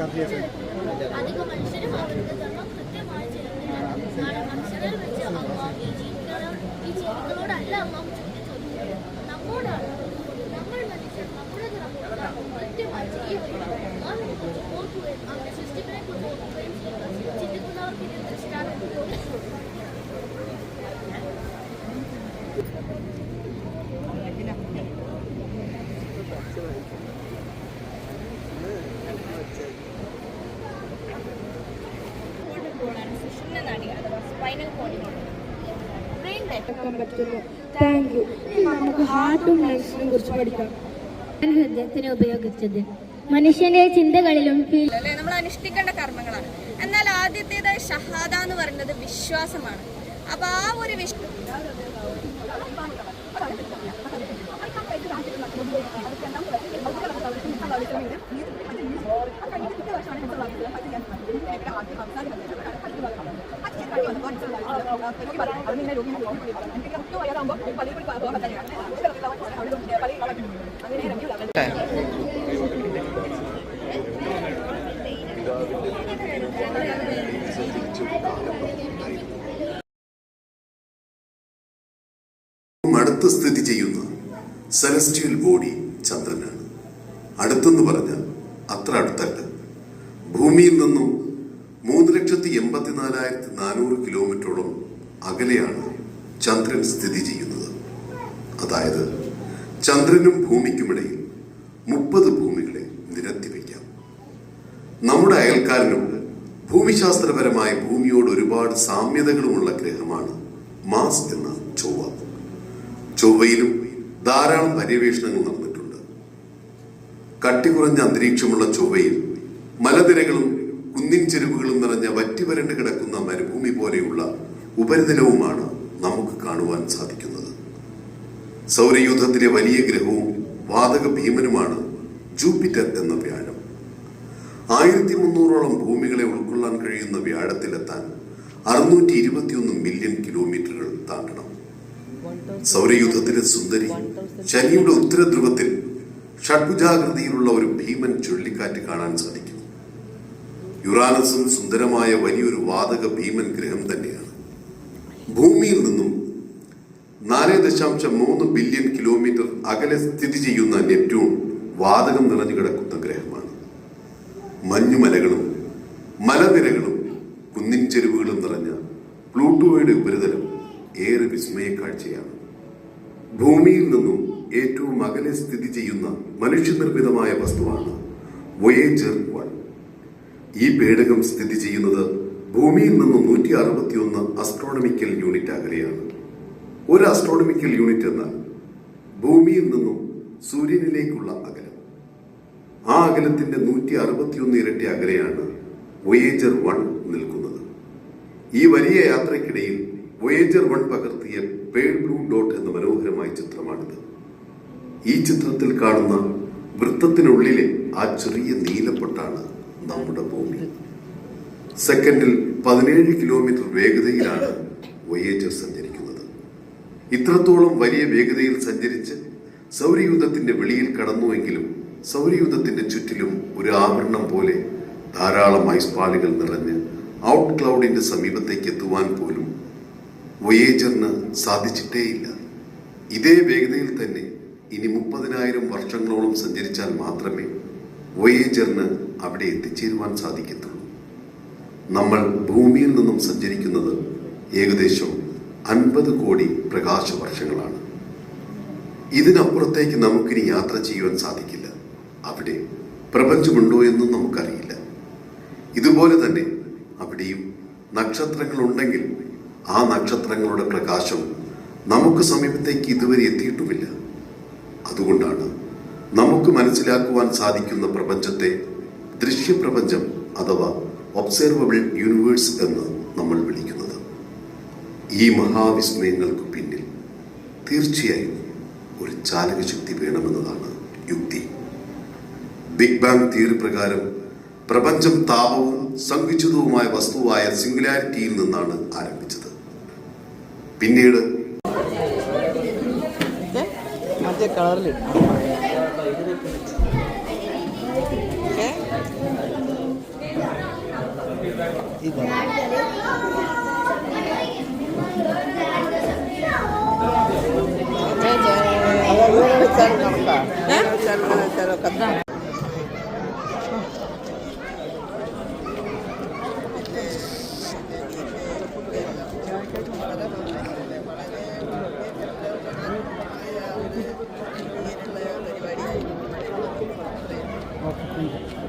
അധികം മനുഷ്യരും അവരുടെ ധർമ്മം കൃത്യമായി ചെയ്യുന്നില്ല. നാളെ മനുഷ്യരെ വെച്ച് അള്ളാഹു ഈ ജീവികളോടല്ല അള്ളാഹു ചോദിക്കുന്നത്, നമ്മോടാണ്. നമ്മൾ മനുഷ്യർ നമ്മുടെ ധർമ്മം കൃത്യമായി ചെയ്യുകയും അള്ളാഹുവിനെ കുറിച്ച് ഓർക്കുകയും അവന്റെ സൃഷ്ടിപ്പിനെ കുറിച്ച് ഓർക്കുകയും ചെയ്യുക. ചിന്തിക്കുന്നവർക്ക് ഇത് ദൃഷ്ടാന്തം. നമുക്ക് ഹാർട്ടും ലങ്സിനെ കുറിച്ച് പഠിക്കാം. ഹൃദയത്തിന് ഉപയോഗിച്ചത് മനുഷ്യന്റെ ചിന്തകളിലും നമ്മൾ അനുഷ്ഠിക്കേണ്ട കർമ്മങ്ങളാണ്. എന്നാൽ ആദ്യത്തേത് ഷഹാദ എന്ന് പറയുന്നത് വിശ്വാസമാണ്. അപ്പൊ ആ ഒരു അടുത്ത് സ്ഥിതി ചെയ്യുന്ന സെലസ്റ്റിയൽ ബോഡി ചന്ദ്രനാണ്. അടുത്തെന്ന് പറഞ്ഞാൽ അത്ര അടുത്തല്ല. ഭൂമിയിൽ നിന്നും 3,84,400 കിലോമീറ്ററോളം അകലെയാണ് ചന്ദ്രൻ സ്ഥിതി ചെയ്യുന്നത്. അതായത് ചന്ദ്രനും ഭൂമിക്കുമിടയിൽ 30 ഭൂമികളെ നിരത്തി വയ്ക്കാം. നമ്മുടെ അയൽക്കാരനും ഭൂമിശാസ്ത്രപരമായ ഭൂമിയോട് ഒരുപാട് സാമ്യതകളുമുള്ള ഗ്രഹമാണ് മാർസ് എന്ന ചൊവ്വ. ചൊവ്വയിലും ധാരാളം പര്യവേഷണങ്ങൾ നടന്നിട്ടുണ്ട്. കട്ടി കുറഞ്ഞ അന്തരീക്ഷമുള്ള ചൊവ്വയിൽ മലനിരകളും കുന്നിൻ ചെരുവുകളും നിറഞ്ഞ വറ്റിവരണ്ട് കിടക്കുന്ന മരുഭൂമി പോലെയുള്ള ഉപരിതലവുമാണ് നമുക്ക് കാണുവാൻ സാധിക്കുന്നത്. സൗരയൂഥത്തിലെ വലിയ ഗ്രഹവും വാതക ഭീമനുമാണ് ജൂപ്പിറ്റർ എന്ന വ്യാഴം. 1300ഓളം ഭൂമികളെ ഉൾക്കൊള്ളാൻ കഴിയുന്ന വ്യാഴത്തിലെത്താൻ 621 മില്യൺ കിലോമീറ്ററുകൾ താണ്ടണം. സൗരയൂഥത്തിലെ സുന്ദരി ശനിയുടെ ഉത്തരധ്രുവത്തിൽ ഷഡ്ഭുജാകൃതിയിലുള്ള ഒരു ഭീമൻ ചുഴലിക്കാറ്റ് കാണാൻ സാധിക്കും. യുറാനസും സുന്ദരമായ വലിയൊരു വാതക ഭീമൻ ഗ്രഹം തന്നെയാണ്. ഭൂമിയിൽ നിന്നും 4.3 ബില്യൺ കിലോമീറ്റർ അകലെ സ്ഥിതി ചെയ്യുന്ന നെപ്റ്റ്യൂൺ വാതകം നിറഞ്ഞു കിടക്കുന്ന ഗ്രഹമാണ്. മഞ്ഞുമലകളും മലനിരകളും കുന്നിൻ ചെരുവുകളും നിറഞ്ഞ പ്ലൂട്ടോയുടെ ഉപരിതലം ഏറെ വിസ്മയ കാഴ്ചയാണ്. ഭൂമിയിൽ നിന്നും ഏറ്റവും അകലെ സ്ഥിതി ചെയ്യുന്ന മനുഷ്യനിർമ്മിതമായ വസ്തുവാണ് വോയേജർ 1. ഈ പേടകം സ്ഥിതി ചെയ്യുന്നത് ഭൂമിയിൽ നിന്നും 161 അസ്ട്രോണമിക്കൽ യൂണിറ്റ് അകലെയാണ്. ഒരു അസ്ട്രോണമിക്കൽ യൂണിറ്റ് എന്നാൽ ഭൂമിയിൽ നിന്നും സൂര്യനിലേക്കുള്ള അകലം. ആ അകലത്തിന്റെ 161 ഇരട്ടി അകലെയാണ് വോയേജർ 1 നിൽക്കുന്നത്. ഈ വലിയ യാത്രയ്ക്കിടയിൽ വോയേജർ 1 പകർത്തിയ പേൾ ബ്ലൂ ഡോട്ട് എന്ന മനോഹരമായ ചിത്രമാണിത്. ഈ ചിത്രത്തിൽ കാണുന്ന വൃത്തത്തിനുള്ളിലെ ആ ചെറിയ നീലപ്പൊട്ടാണ് നമ്മുടെ ഭൂമി. സെക്കൻഡിൽ 17 കിലോമീറ്റർ വേഗതയിലാണ് വോയേജർ സഞ്ചരിക്കുന്നത്. ഇത്രത്തോളം വലിയ വേഗതയിൽ സഞ്ചരിച്ച് സൗരയൂഥത്തിന്റെ വെളിയിൽ കടന്നുവെങ്കിലും സൗരയൂഥത്തിന്റെ ചുറ്റിലും ഒരു ആവരണം പോലെ ധാരാളം ഐസ് പാളികൾ നിറഞ്ഞ് ഔട്ട് ക്ലൗഡിന്റെ സമീപത്തേക്ക് എത്തുവാൻ പോലും വോയേജറിന് സാധിച്ചിട്ടേയില്ല. ഇതേ വേഗതയിൽ തന്നെ ഇനി 30,000 വർഷങ്ങളോളം സഞ്ചരിച്ചാൽ മാത്രമേ വോയേജറിന് അവിടെ എത്തിച്ചേരുവാൻ സാധിക്കത്തുള്ളൂ. നമ്മൾ ഭൂമിയിൽ നിന്നും സഞ്ചരിക്കുന്നത് ഏകദേശം 50 കോടി പ്രകാശ വർഷങ്ങളാണ്. ഇതിനപ്പുറത്തേക്ക് നമുക്കിനി യാത്ര ചെയ്യുവാൻ സാധിക്കില്ല. അവിടെ പ്രപഞ്ചമുണ്ടോ എന്നും നമുക്കറിയില്ല. ഇതുപോലെ തന്നെ അവിടെയും നക്ഷത്രങ്ങളുണ്ടെങ്കിൽ ആ നക്ഷത്രങ്ങളുടെ പ്രകാശം നമുക്ക് സമീപത്തേക്ക് ഇതുവരെ എത്തിയിട്ടുമില്ല. അതുകൊണ്ടാണ് നമുക്ക് മനസ്സിലാക്കുവാൻ സാധിക്കുന്ന പ്രപഞ്ചത്തെ ദൃശ്യപ്രപഞ്ചം അഥവാ ഒബ്സർവബിൾ യൂണിവേഴ്സ് എന്ന് നമ്മൾ വിളിക്കുന്നത്. ഈ മഹാവിസ്മയങ്ങൾക്ക് പിന്നിൽ തീർച്ചയായും ഒരു ചാലകശക്തി വേണമെന്നതാണ് യുക്തി. ബിഗ് ബാങ് തിയറി പ്രകാരം പ്രപഞ്ചം താപവും സങ്കുചിതവുമായ വസ്തുവായ സിംഗുലാരിറ്റിയിൽ നിന്നാണ് ആരംഭിച്ചത്. പിന്നീട് മറ്റേ കളറിൽ വെച്ചാൽ